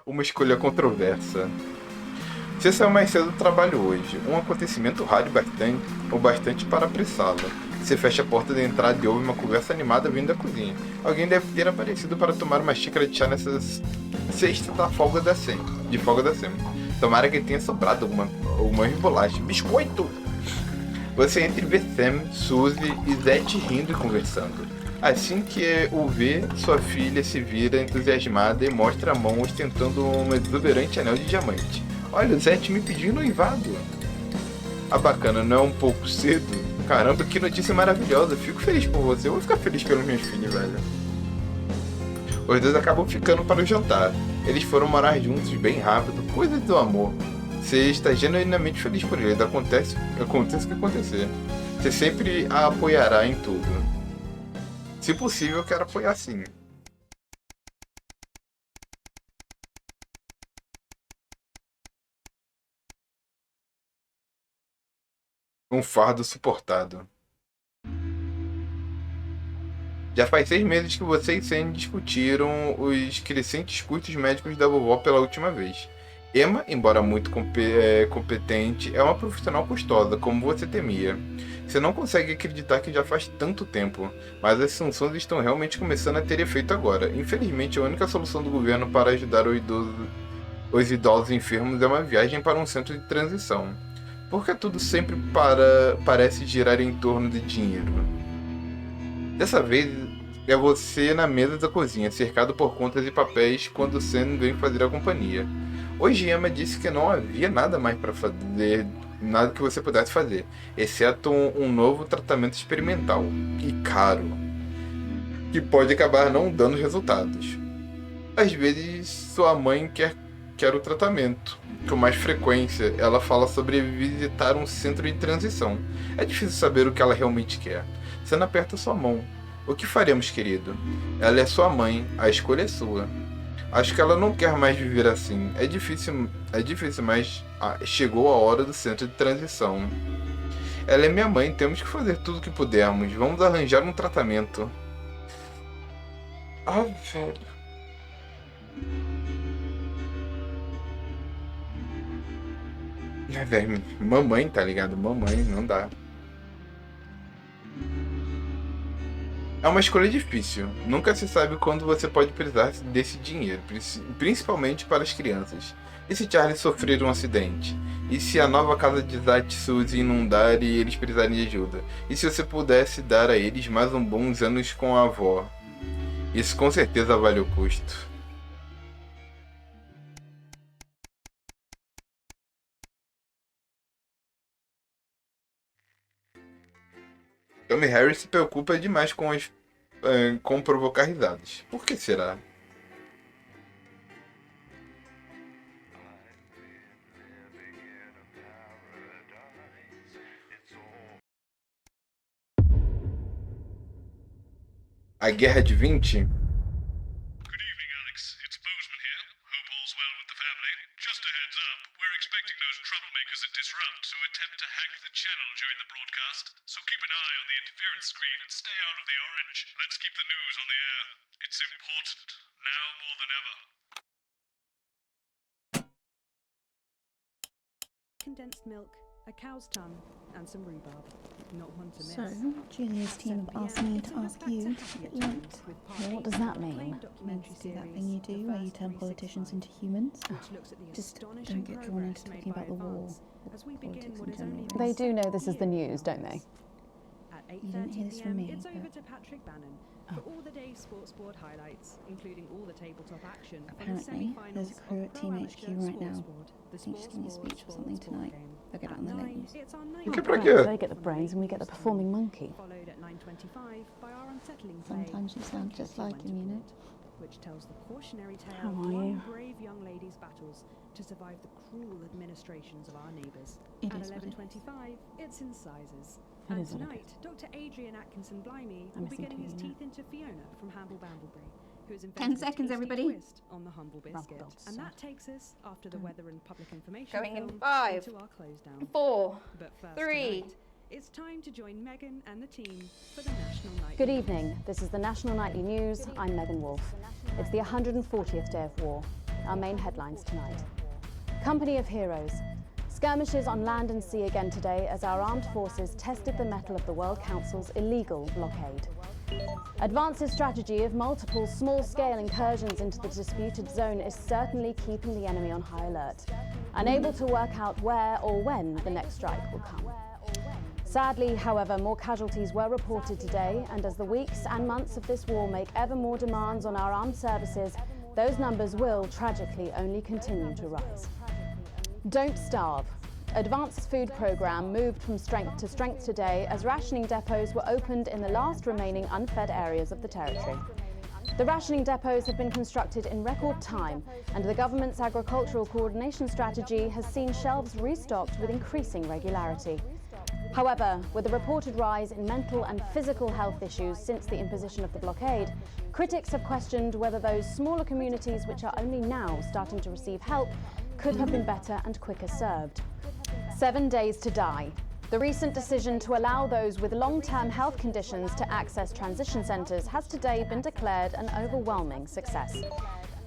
Uma escolha controversa. Você saiu mais cedo do trabalho hoje. Um acontecimento raro o bastante para apressá-lo. Você fecha a porta da entrada e ouve uma conversa animada vindo da cozinha. Alguém deve ter aparecido para tomar uma xícara de chá nessa sexta da folga da Sam. De folga da Sam. Tomara que tenha sobrado alguma bolacha. Biscoito! Você entra e vê Sam, Suzy e Zete rindo e conversando. Assim que o vê, sua filha se vira entusiasmada e mostra a mão ostentando um exuberante anel de diamante. Olha, o Zete me pediu noivado. Ah, bacana, não é um pouco cedo? Caramba, que notícia maravilhosa. Fico feliz por você. Eu vou ficar feliz pelos meus filhos, velho. Os dois acabam ficando para o jantar. Eles foram morar juntos bem rápido, coisa do amor. Você está genuinamente feliz por eles. Acontece o que acontecer. Você sempre a apoiará em tudo. Se possível, eu quero apoiar sim. Um fardo suportado. Já faz 6 meses que você e Sam discutiram os crescentes custos médicos da vovó pela última vez. Emma, embora muito competente, é uma profissional custosa, como você temia. Você não consegue acreditar que já faz tanto tempo, mas as sanções estão realmente começando a ter efeito agora. Infelizmente, a única solução do governo para ajudar os idosos enfermos é uma viagem para um centro de transição. Por que tudo sempre parece girar em torno de dinheiro? Dessa vez é você na mesa da cozinha, cercado por contas e papéis, quando Sam vem fazer a companhia. Hoje Emma disse que não havia nada mais para fazer, nada que você pudesse fazer, exceto um novo tratamento experimental e caro, que pode acabar não dando resultados. Às vezes sua mãe quer o tratamento. Com mais frequência, ela fala sobre visitar um centro de transição. É difícil saber o que ela realmente quer. Sam aperta sua mão. O que faremos, querido? Ela é sua mãe, a escolha é sua. Acho que ela não quer mais viver assim. É difícil, mas chegou a hora do centro de transição. Ela é minha mãe, temos que fazer tudo o que pudermos. Vamos arranjar um tratamento. Ah, velho. É, velho, mamãe, tá ligado? Mamãe, não dá. É uma escolha difícil. Nunca se sabe quando você pode precisar desse dinheiro, principalmente para as crianças. E se Charlie sofrer um acidente? E se a nova casa de Zat Suzy inundar e eles precisarem de ajuda? E se você pudesse dar a eles mais uns bons anos com a avó? Isso com certeza vale o custo. Tommy Harris se preocupa demais com provocar risadas. Por que será? A Guerra de 20? Good evening, Alex. It's Bozeman here. Hope all's well with the family. Just a heads up, we're expecting those troublemakers at Disrupt to attempt to hack the channel during the broadcast, so keep an eye on the interference screen and stay out of the orange. Let's keep the news on the air. It's important, now more than ever. Condensed milk, a cow's tongue, and some rhubarb. Not one to miss. So, Julia's team have asked me to ask you to get linked. What does that mean? Meant to do that thing you do where you turn politicians into humans. Just don't get drawn into talking about the war or politics in general. They do know this is the news, don't they? You didn't hear this from me, It's over but to Patrick Bannon for all the day's sports board highlights, including all the tabletop action. apparently there's a crew at Team HQ right now. I think she's giving a speech or something tonight. They'll get it on the news. Que pra Right, quê? they get the brains and we get the performing monkey. Followed at 9:25 by our unsettling play, Sometimes you sound just like him, you know. which tells the cautionary tale How of are one you? brave young lady's battles to survive the cruel administrations of our neighbours. It At is what it is. 11:25, it's in sizes. It And is what it tonight, Dr. Adrian Atkinson Blimey I'm will be listening getting to his you now. teeth into Fiona from Hamble Bamblebury, who has 10 invented a seconds, tasty everybody. twist on the humble biscuit. Rumpel's And that soft. takes us, after the weather and public information Going in film, 5, into our close down. 4, But first 3. tonight, it's time to join Megan and the team for the National Night. Good evening. This is the National Nightly News. I'm Megan Wolfe. It's the 140th day of war. our main headlines tonight. Company of heroes. Skirmishes on land and sea again today as our armed forces tested the mettle of the World Council's illegal blockade. Advance's strategy of multiple small-scale incursions into the disputed zone is certainly keeping the enemy on high alert, unable to work out where or when the next strike will come. Sadly, however, more casualties were reported today, and as the weeks and months of this war make ever more demands on our armed services, those numbers will, tragically, only continue to rise. Don't starve. Advance's food programme moved from strength to strength today as rationing depots were opened in the last remaining unfed areas of the territory. The rationing depots have been constructed in record time, and the government's agricultural coordination strategy has seen shelves restocked with increasing regularity. However, with a reported rise in mental and physical health issues since the imposition of the blockade, critics have questioned whether those smaller communities which are only now starting to receive help could have been better and quicker served. 7 days to die. The recent decision to allow those with long-term health conditions to access transition centres has today been declared an overwhelming success.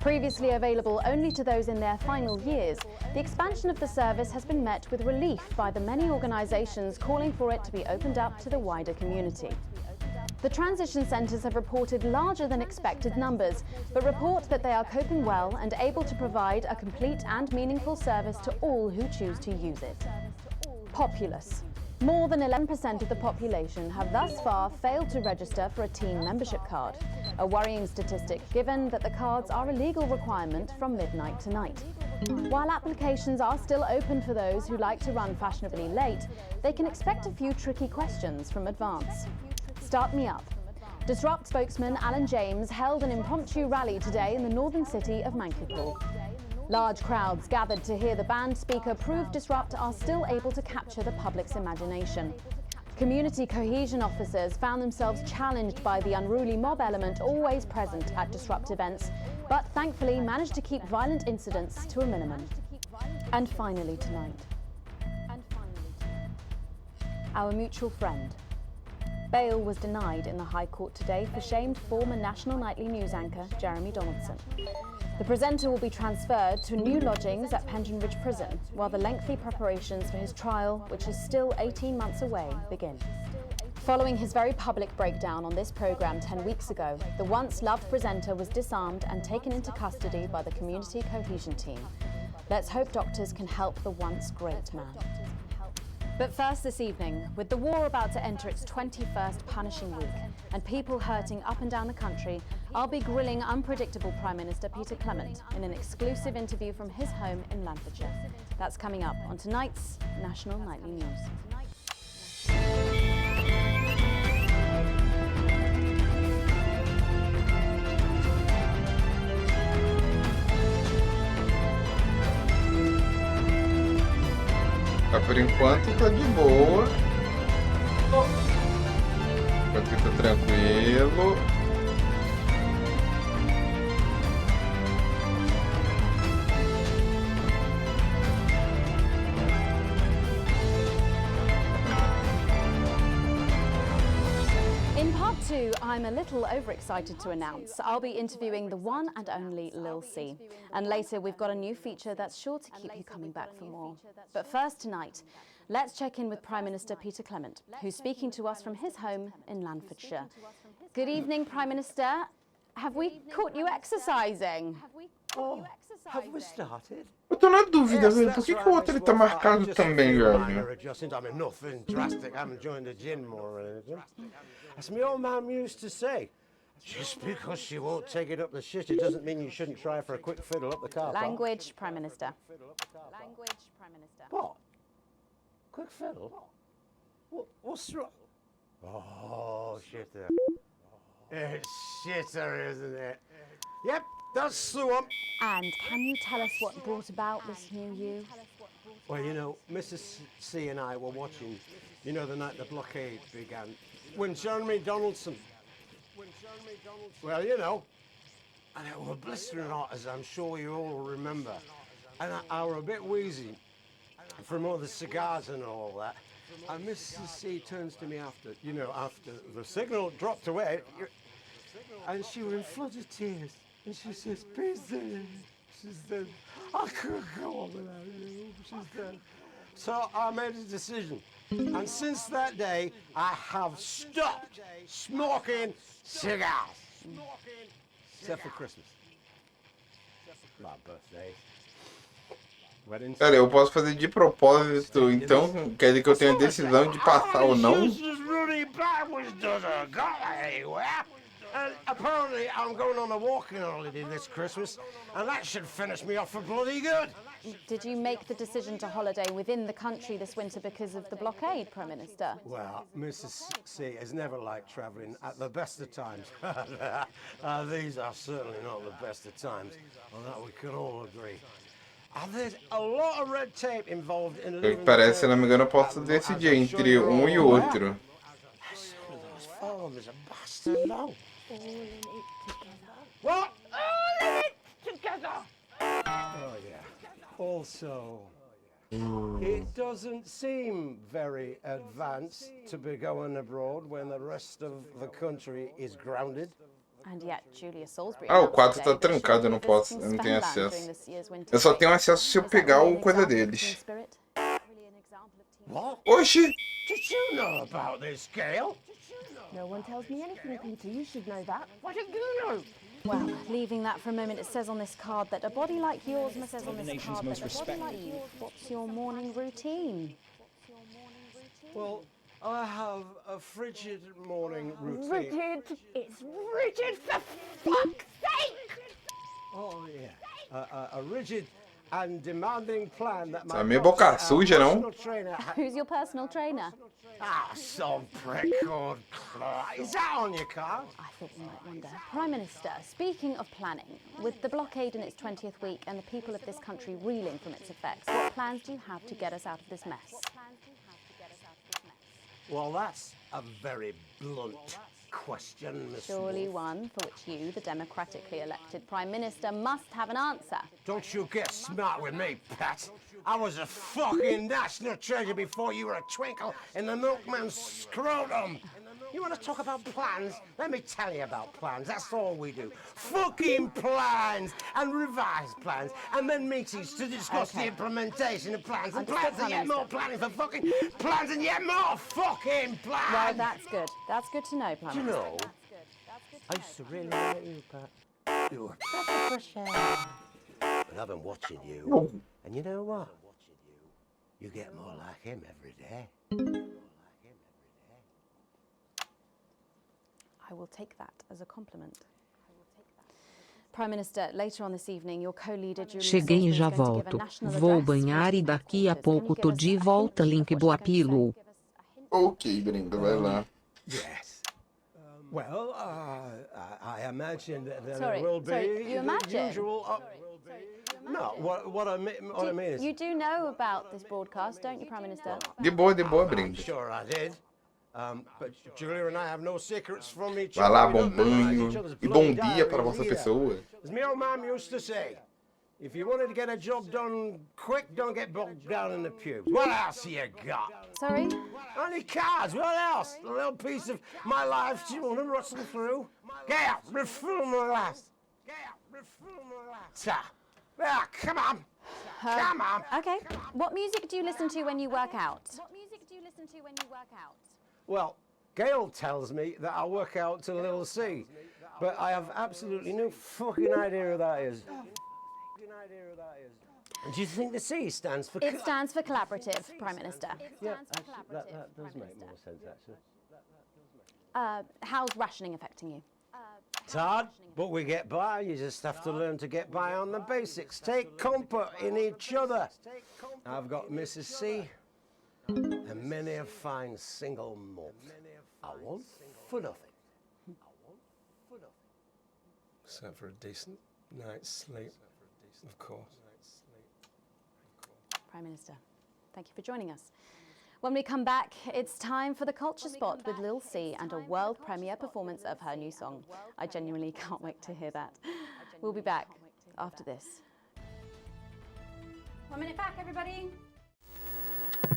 Previously available only to those in their final years, the expansion of the service has been met with relief by the many organisations calling for it to be opened up to the wider community. The transition centres have reported larger than expected numbers, but report that they are coping well and able to provide a complete and meaningful service to all who choose to use it. Populace. More than 11% of the population have thus far failed to register for a team membership card, a worrying statistic given that the cards are a legal requirement from midnight tonight. While applications are still open for those who like to run fashionably late, they can expect a few tricky questions from Advance. Start me up. Disrupt spokesman Alan James held an impromptu rally today in the northern city of Mankipool. Large crowds gathered to hear the band speaker prove Disrupt are still able to capture the public's imagination. Community cohesion officers found themselves challenged by the unruly mob element always present at Disrupt events, but thankfully managed to keep violent incidents to a minimum. And finally tonight, our mutual friend. Bail was denied in the High Court today for shamed former national nightly news anchor Jeremy Donaldson. The presenter will be transferred to new lodgings at Pension Ridge Prison, while the lengthy preparations for his trial, which is still 18 months away, begin. Following his very public breakdown on this programme 10 weeks ago, the once-loved presenter was disarmed and taken into custody by the community cohesion team. Let's hope doctors can help the once great man. But first this evening, with the war about to enter its 21st punishing week and people hurting up and down the country, I'll be grilling unpredictable Prime Minister Peter Clement in an exclusive interview from his home in Lanfordshire. That's coming up on tonight's National Nightly News. Mas por enquanto tá de boa. Enquanto que tá tranquilo. In part two, I'm a little overexcited to announce I'll be interviewing the one and only Lil C. And later we've got a new feature that's sure to keep you coming back for more. But first tonight, let's check in with Prime Minister Peter Clement, who's speaking to us from his home in Lanfordshire. Good evening, Prime Minister. Have we caught you exercising? Oh, have we started? Eu tô na dúvida, velho. Por que o outro ele tá marcado também, velho? I mean, nothing drastic. I haven't joined the gym or anything. As my old mum used to say, just because she won't take it up the shit, it doesn't mean you shouldn't try for a quick fiddle up the car park. Language, Prime Minister. Language, Prime Minister. What? Quick fiddle? What's wrong? Oh, shitter. It's shitter, isn't it? Yep, that's the one. And can you tell us what brought about this new you? Well, you know, Mrs. C and I were watching, you know, the night the blockade began, when Jeremy Donaldson, well, you know, and it was blistering hot, as I'm sure you all remember, and I were a bit wheezy from all the cigars and all that, and Mrs. C turns to me after the signal dropped away, and she was in floods of tears, and she says, Peter, she's dead. I couldn't go on without you. She's dead. So I made a decision. And since that day, I have stopped smoking cigars. Except for Christmas. My birthday. Weddings. Cara, eu posso fazer de propósito, então quer dizer que eu tenho a decisão de passar ou não? And apparently I'm going on a walking holiday this Christmas, and that should finish me off for bloody good. Did you make the decision to holiday within the country this winter because of the blockade, Prime Minister? Well, Mrs. C has never liked travelling at the best of times. These are certainly not the best of times, on that we can all agree. There's a lot of red tape involved in living. Parece, se não me engano, eu posso decidir entre um e outro. Farmers are bastard now. All in it together. What? All in it together. Oh yeah. Also, it doesn't seem very advanced to be going abroad when the rest of the country is grounded. And yet, Julia Salisbury. Ah, o quadro tá trancado, eu não posso, eu não tenho acesso. Eu só tenho acesso se eu pegar o coisa deles. What? Oxi! Did you know about this, Gail? No one tells me anything, Peter. You should know that. What did you know? Well, leaving that for a moment, it says on this card that a body like yours must says on this card that a body like yours. What's your morning routine? Well, I have a frigid morning routine. Rigid. It's rigid for fuck's sake! Oh yeah, a rigid and demanding plan that my Tá meio boca suja, não? personal trainer Who's your personal trainer? some prick called Clark. Is that on your card? I thought you might wonder. Prime Minister, speaking of planning, with the blockade in its 20th week and the people of this country reeling from its effects, what plans do you have to get us out of this mess? Well, that's a very blunt question, Miss Surely Wolf. one for which you, the democratically elected Prime Minister, must have an answer. Don't you get smart with me, Pat. I was a fucking national treasure before you were a twinkle in the milkman's scrotum. You want to talk about plans? Let me tell you about plans. That's all we do. Fucking plans and revised plans and then meetings to discuss the implementation of plans and plans and yet more planning for fucking plans and yet more fucking plans. Well, that's good. That's good to know, Prime Do you Minister. know, I used to really like you, Pat. You were a fresh air. But I've been watching you. And you know what? You get more like him every day. I will take that as a compliment. Prime Minister, later on this evening, your co-leader Julia Cheguei e Salisbury já is going to give a volto. national Vou address banhar e to daqui a voters. pouco Can tô you de give us volta, a link hint boa of what she's going to pílula. say? Ok, gringa, vai lá. Yes. Well, I imagine that there Sorry, will be sorry, you the imagine? usual. No, what I mean is. You do know about this broadcast, don't you, Prime Minister? De boa, I'm gringa. sure I did. But Julia and I have no secrets from each Vai other. lá, We bom don't memorize banho each other's e bom bloody dia para diaries vossa either. pessoa. As my old mum used to say, if you wanted to get a job done quick, don't get bogged down in the pubes. What else you got? Sorry? Only cards, what else? A little piece of my life do you want to rustle through? Get out, refill my last. Get out, refill my last. Ah, come on. Come on. Okay. What music do you listen to when you work out? Well, Gail tells me that I work out to Little C, but I have absolutely no fucking idea who that is. And do you think the C stands for? It stands for collaborative, Prime Minister. Yeah, actually, that does make more sense, actually. How's rationing affecting you? It's hard, but we get by. You just have to learn to get by on the basics. Take comfort in each other. I've got Mrs. C and many a fine single malt. I want for nothing. Except for a decent night's sleep, of course. Prime Minister, thank you for joining us. When we come back, it's time for the Culture Spot with Lil C and a world premiere performance of her new song. I genuinely can't wait to hear that. We'll be back after this. 1 minute back, everybody.